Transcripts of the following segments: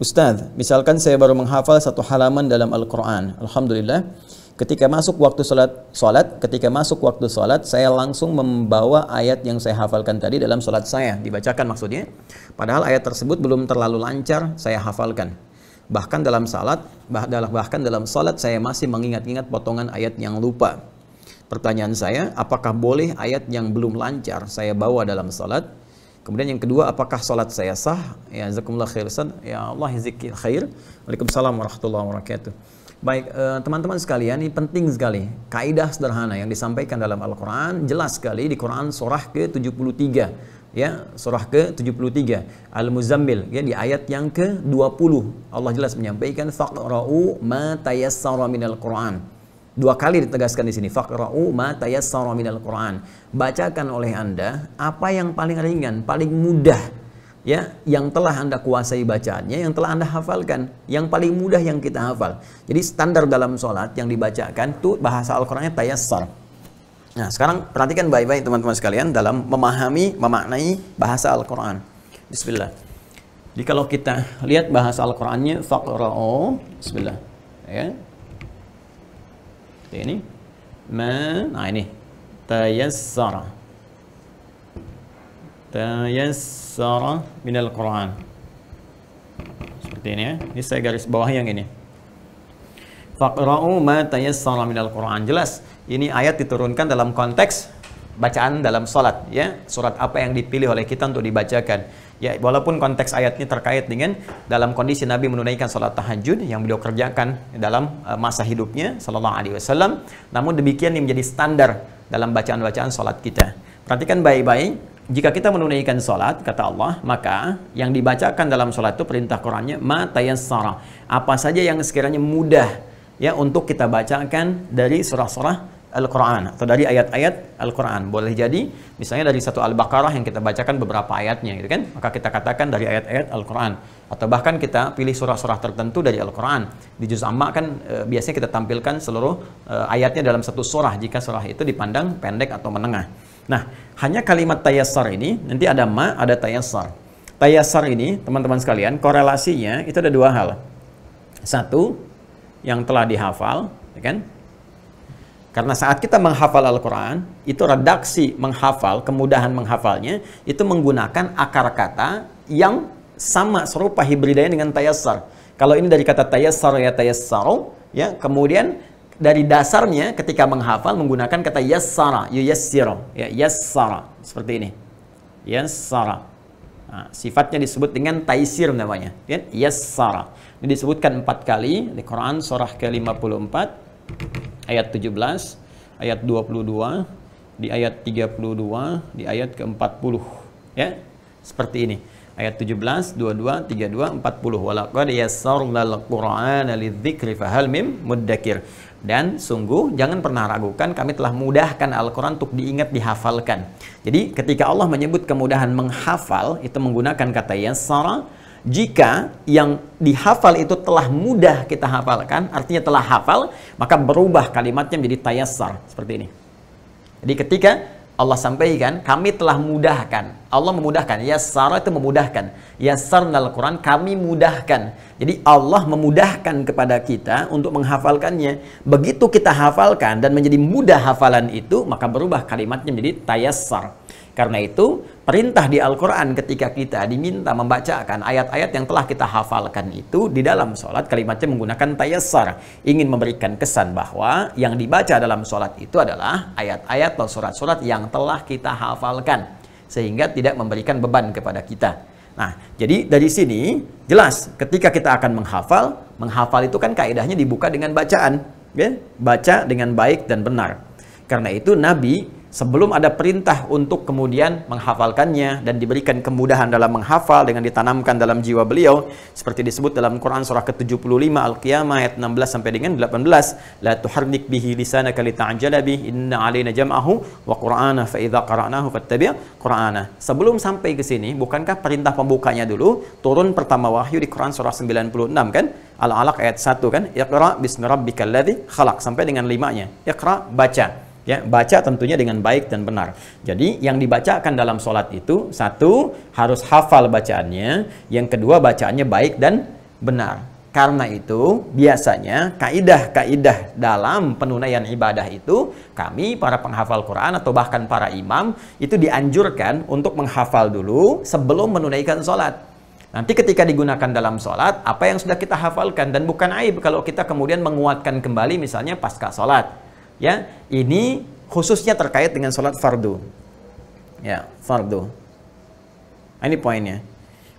Ustadz, misalkan saya baru menghafal satu halaman dalam Al-Quran. Alhamdulillah, ketika masuk waktu sholat, saya langsung membawa ayat yang saya hafalkan tadi dalam sholat saya. Dibacakan maksudnya. Padahal ayat tersebut belum terlalu lancar saya hafalkan. Bahkan dalam salat saya masih mengingat-ingat potongan ayat yang lupa. Pertanyaan saya, apakah boleh ayat yang belum lancar saya bawa dalam salat? Kemudian yang kedua, apakah salat saya sah? Ya, jazakumullah khair Ustaz. Ya Allah yaziki khair. Waalaikumsalam warahmatullahi wabarakatuh. Baik, teman-teman sekalian, ini penting sekali. Kaidah sederhana yang disampaikan dalam Al-Qur'an jelas sekali di Quran surah ke-73. Ya, surah ke-73 Al-Muzammil, ya, di ayat yang ke-20 Allah jelas menyampaikan faqra'u ma tayassara minal Qur'an. Dua kali ditegaskan di sini, faqra'u ma tayassara minal Qur'an. Bacakan oleh Anda apa yang paling ringan, paling mudah, ya, yang telah Anda kuasai bacaannya, yang telah Anda hafalkan, yang paling mudah yang kita hafal. Jadi standar dalam sholat yang dibacakan tuh bahasa Al-Qur'annya tayassar. Nah, sekarang perhatikan baik-baik teman-teman sekalian dalam memahami, memaknai bahasa Al-Quran. Bismillah. Jadi kalau kita lihat bahasa Al-Qurannya, faqra'u, bismillah. Ya. Seperti ini. Nah ini. Tayassara. Tayassara minal Quran. Seperti ini ya. Ini saya garis bawah yang ini. Faqra'u ma tayassara minal Quran. Jelas. Ini ayat diturunkan dalam konteks bacaan dalam salat, ya. Surat apa yang dipilih oleh kita untuk dibacakan. Ya, walaupun konteks ayatnya terkait dengan dalam kondisi Nabi menunaikan salat tahajud yang beliau kerjakan dalam masa hidupnya sallallahu alaihi wasallam, namun demikian ini menjadi standar dalam bacaan-bacaan salat kita. Perhatikan baik-baik, jika kita menunaikan salat kata Allah, maka yang dibacakan dalam salat itu perintah Qur'annya ma tayassara. Apa saja yang sekiranya mudah, ya, untuk kita bacakan dari surah-surah Al-Quran atau dari ayat-ayat Al-Quran. Boleh jadi misalnya dari satu Al-Baqarah yang kita bacakan beberapa ayatnya, gitu kan, maka kita katakan dari ayat-ayat Al-Quran. Atau bahkan kita pilih surah-surah tertentu dari Al-Quran. Di juz amma kan biasanya kita tampilkan seluruh ayatnya dalam satu surah jika surah itu dipandang pendek atau menengah. Nah, hanya kalimat tayassar ini, nanti ada ma, ada tayassar. Tayassar ini, teman-teman sekalian, korelasinya itu ada dua hal. Satu, yang telah dihafal, ya kan? Karena saat kita menghafal Al-Quran, itu redaksi menghafal, kemudahan menghafalnya, itu menggunakan akar kata yang sama, serupa hibridanya dengan tayassar. Kalau ini dari kata tayassar ya tayassaru, ya, kemudian dari dasarnya ketika menghafal menggunakan kata yassara, yuyassiru, ya, yassara, seperti ini. Yassara. Nah, sifatnya disebut dengan taisir namanya, ya, yassara. Ini disebutkan 4 kali di Quran surah ke-54. Ayat 17, ayat 22, di ayat 32, di ayat ke-40, ya, seperti ini. Ayat 17, 22, 32, 40. Walaqad yassarnal Qur'ana lidzikri fahal mim muddakir. Dan sungguh jangan pernah ragukan, kami telah mudahkan Al-Quran untuk diingat, dihafalkan. Jadi ketika Allah menyebut kemudahan menghafal, itu menggunakan kata yassara. Jika yang dihafal itu telah mudah kita hafalkan, artinya telah hafal, maka berubah kalimatnya menjadi tayassar, seperti ini. Jadi ketika Allah sampaikan, kami telah mudahkan, Allah memudahkan, yassara itu memudahkan, yassarnal Quran, kami mudahkan. Jadi Allah memudahkan kepada kita untuk menghafalkannya. Begitu kita hafalkan dan menjadi mudah hafalan itu, maka berubah kalimatnya menjadi tayassar. Karena itu, perintah di Al-Quran ketika kita diminta membacakan ayat-ayat yang telah kita hafalkan itu di dalam sholat, kalimatnya menggunakan tayassar. Ingin memberikan kesan bahwa yang dibaca dalam sholat itu adalah ayat-ayat atau surat-surat yang telah kita hafalkan. Sehingga tidak memberikan beban kepada kita. Nah, jadi dari sini jelas ketika kita akan menghafal itu kan kaidahnya dibuka dengan bacaan. Ya? Baca dengan baik dan benar. Karena itu Nabi sebelum ada perintah untuk kemudian menghafalkannya dan diberikan kemudahan dalam menghafal dengan ditanamkan dalam jiwa beliau, seperti disebut dalam Quran surah ke-75 Al-Qiyamah ayat 16 sampai dengan 18, la tuharrik bihi lisanaka lita'jala bihi inna 'alaina jam'ahu wa qur'ana fa idza qara'nahu fattabi' qur'ana. Sebelum sampai ke sini, bukankah perintah pembukanya dulu turun pertama wahyu di Quran surah 96 kan? Al-Alaq ayat 1 kan? Iqra bismi rabbikal ladzi khalaq sampai dengan 5-nya. Iqra, baca. Ya, baca tentunya dengan baik dan benar. Jadi yang dibacakan dalam sholat itu, satu, harus hafal bacaannya. Yang kedua, bacaannya baik dan benar. Karena itu, biasanya kaidah-kaidah dalam penunaian ibadah itu, kami para penghafal Quran atau bahkan para imam, itu dianjurkan untuk menghafal dulu sebelum menunaikan sholat. Nanti ketika digunakan dalam sholat, apa yang sudah kita hafalkan, dan bukan aib kalau kita kemudian menguatkan kembali misalnya pasca sholat. Ya, ini khususnya terkait dengan sholat fardu. Ya, fardu. Nah, ini poinnya.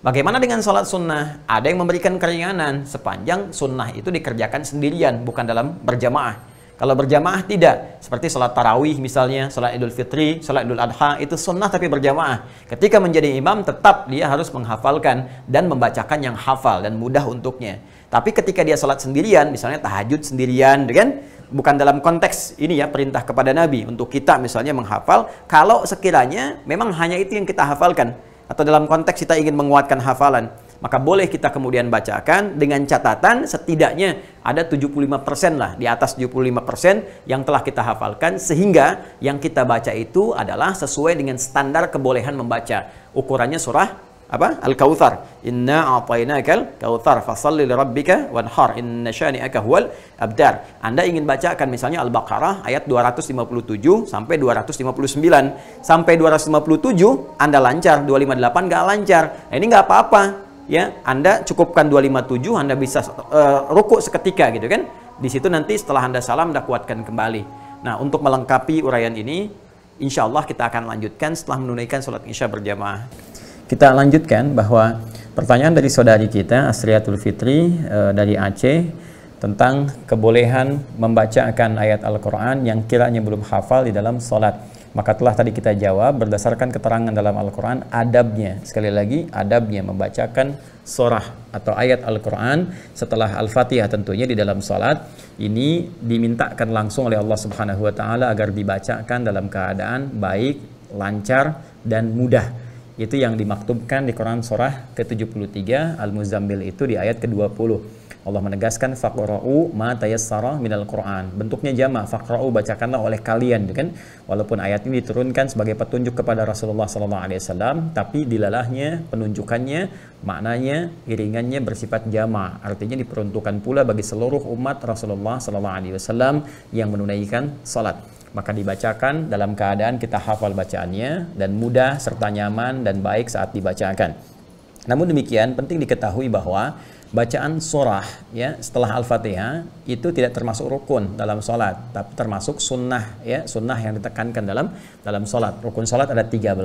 Bagaimana dengan sholat sunnah? Ada yang memberikan keringanan sepanjang sunnah itu dikerjakan sendirian, bukan dalam berjamaah. Kalau berjamaah tidak, seperti sholat tarawih misalnya, sholat idul fitri, sholat idul adha, itu sunnah tapi berjamaah. Ketika menjadi imam, tetap dia harus menghafalkan dan membacakan yang hafal dan mudah untuknya. Tapi ketika dia sholat sendirian, misalnya tahajud sendirian, kan? Bukan dalam konteks ini ya, perintah kepada Nabi untuk kita misalnya menghafal, kalau sekiranya memang hanya itu yang kita hafalkan, atau dalam konteks kita ingin menguatkan hafalan, maka boleh kita kemudian bacakan dengan catatan setidaknya ada 75% lah, di atas 75% yang telah kita hafalkan, sehingga yang kita baca itu adalah sesuai dengan standar kebolehan membaca. Ukurannya surah apa? Al-Kautsar. Inna a'tainakal kautsar fashalli lirabbika wanhar inna syani'aka huwal abtar. Anda ingin bacakan misalnya Al-Baqarah ayat 257 sampai 259. Sampai 257 Anda lancar, 258 nggak lancar. Nah, ini nggak apa-apa. Ya, Anda cukupkan 257, Anda bisa rukuk seketika gitu kan. Di situ nanti setelah Anda salam, Anda kuatkan kembali. Nah, untuk melengkapi uraian ini, insya Allah kita akan lanjutkan setelah menunaikan sholat isya berjamaah. Kita lanjutkan bahwa pertanyaan dari saudari kita Asriatul Fitri dari Aceh tentang kebolehan membacakan ayat Al-Quran yang kiranya belum hafal di dalam sholat. Maka telah tadi kita jawab berdasarkan keterangan dalam Al-Quran adabnya. Sekali lagi, adabnya membacakan surah atau ayat Al-Quran setelah Al-Fatihah tentunya di dalam sholat. Ini dimintakan langsung oleh Allah Subhanahu Wa Ta'ala agar dibacakan dalam keadaan baik, lancar, dan mudah. Itu yang dimaktubkan di Quran surah ke-73 Al-Muzammil itu di ayat ke-20. Allah menegaskan faqra'u ma tayassara minal Quran. Bentuknya jamak, faqra'u, bacakanlah oleh kalian, kan? Walaupun ayat ini diturunkan sebagai petunjuk kepada Rasulullah SAW, tapi dilalahnya, penunjukannya, maknanya, iringannya bersifat jamak. Artinya diperuntukkan pula bagi seluruh umat Rasulullah SAW yang menunaikan salat. Maka dibacakan dalam keadaan kita hafal bacaannya dan mudah serta nyaman dan baik saat dibacakan. Namun demikian penting diketahui bahwa bacaan surah ya setelah Al-Fatihah itu tidak termasuk rukun dalam sholat, tapi termasuk sunnah ya, sunnah yang ditekankan dalam sholat. Rukun sholat ada 13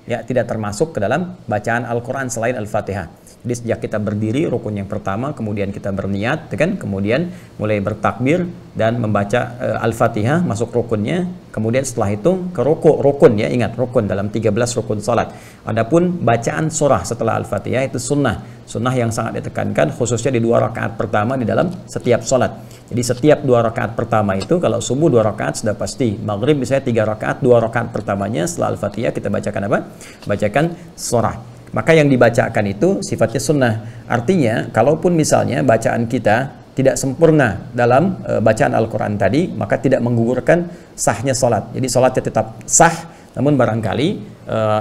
ya, tidak termasuk ke dalam bacaan Al-Quran selain Al-Fatihah. Jadi sejak kita berdiri rukun yang pertama, kemudian kita berniat, kan? Kemudian mulai bertakbir dan membaca Al-Fatihah masuk rukunnya. Kemudian setelah itu ke rukun ya, ingat rukun dalam 13 rukun salat. Adapun bacaan surah setelah Al-Fatihah itu sunnah yang sangat ditekankan khususnya di 2 rakaat pertama di dalam setiap salat. Jadi setiap 2 rakaat pertama itu kalau subuh 2 rakaat sudah pasti. Maghrib misalnya 3 rakaat, 2 rakaat pertamanya setelah Al-Fatihah kita bacakan apa? Bacakan surah. Maka yang dibacakan itu sifatnya sunnah. Artinya, kalaupun misalnya bacaan kita tidak sempurna dalam bacaan Al-Quran tadi, maka tidak menggugurkan sahnya sholat. Jadi sholatnya tetap sah, namun barangkali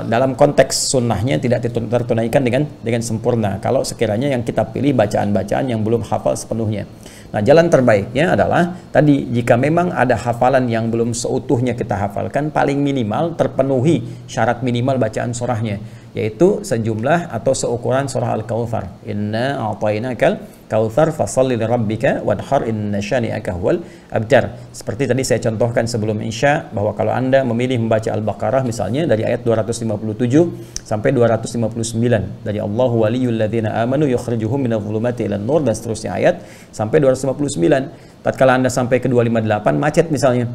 dalam konteks sunnahnya tidak tertunaikan dengan sempurna. Kalau sekiranya yang kita pilih bacaan-bacaan yang belum hafal sepenuhnya. Nah, jalan terbaiknya adalah tadi, jika memang ada hafalan yang belum seutuhnya kita hafalkan, paling minimal terpenuhi syarat minimal bacaan surahnya, yaitu sejumlah atau seukuran surah Al-Kautsar. Inna a'tainakal kautsar fashalli lirabbika wanhar inna syani'aka huwal abtar. Seperti tadi saya contohkan sebelum Isya, bahwa kalau Anda memilih membaca Al-Baqarah misalnya dari ayat 257 sampai 259, dari Allahu waliyul ladzina amanu yukhrijuhum minadh dhulumati ilan nur, dan seterusnya ayat sampai 259. Tatkala Anda sampai ke 258 macet misalnya,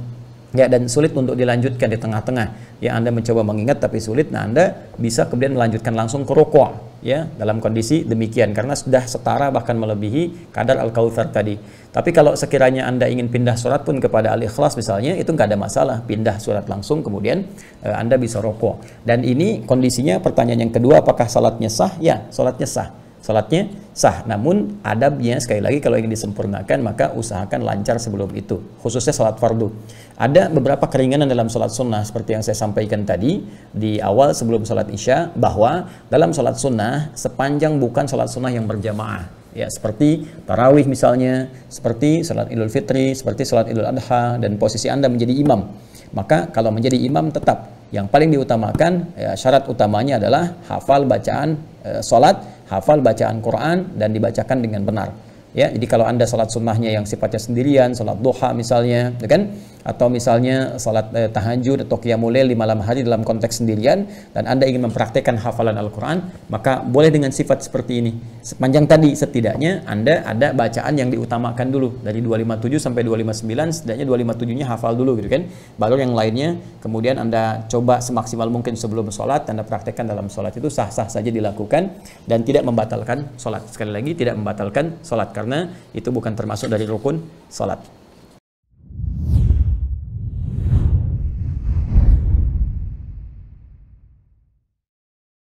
ya, dan sulit untuk dilanjutkan di tengah-tengah, ya, Anda mencoba mengingat tapi sulit, nah Anda bisa kemudian melanjutkan langsung ke rukuk ya, dalam kondisi demikian karena sudah setara bahkan melebihi kadar Al-Kautsar tadi. Tapi kalau sekiranya Anda ingin pindah surat pun kepada Al-Ikhlas misalnya, itu nggak ada masalah, pindah surat langsung kemudian Anda bisa rukuk. Dan ini kondisinya, pertanyaan yang kedua, apakah salatnya sah? Ya, salatnya sah. Salatnya sah, namun adabnya sekali lagi kalau ingin disempurnakan maka usahakan lancar sebelum itu, khususnya salat fardu. Ada beberapa keringanan dalam salat sunnah seperti yang saya sampaikan tadi di awal sebelum salat isya, bahwa dalam salat sunnah sepanjang bukan salat sunnah yang berjamaah, Ya, seperti tarawih misalnya, seperti salat Idul Fitri, seperti salat Idul Adha, dan posisi Anda menjadi imam. Maka kalau menjadi imam tetap yang paling diutamakan, ya, syarat utamanya adalah hafal bacaan salat, hafal bacaan Quran, dan dibacakan dengan benar. Ya, jadi kalau Anda salat sunnahnya yang sifatnya sendirian, salat duha misalnya, ya kan? Atau misalnya salat tahajud atau qiyamul lail di malam hari dalam konteks sendirian, dan Anda ingin mempraktekkan hafalan Al-Quran, maka boleh dengan sifat seperti ini. Sepanjang tadi setidaknya Anda ada bacaan yang diutamakan dulu dari 257 sampai 259, setidaknya 257-nya hafal dulu gitu kan. Baru yang lainnya kemudian Anda coba semaksimal mungkin sebelum sholat, Anda praktekkan dalam sholat, itu sah-sah saja dilakukan dan tidak membatalkan sholat. Sekali lagi, tidak membatalkan sholat karena itu bukan termasuk dari rukun sholat.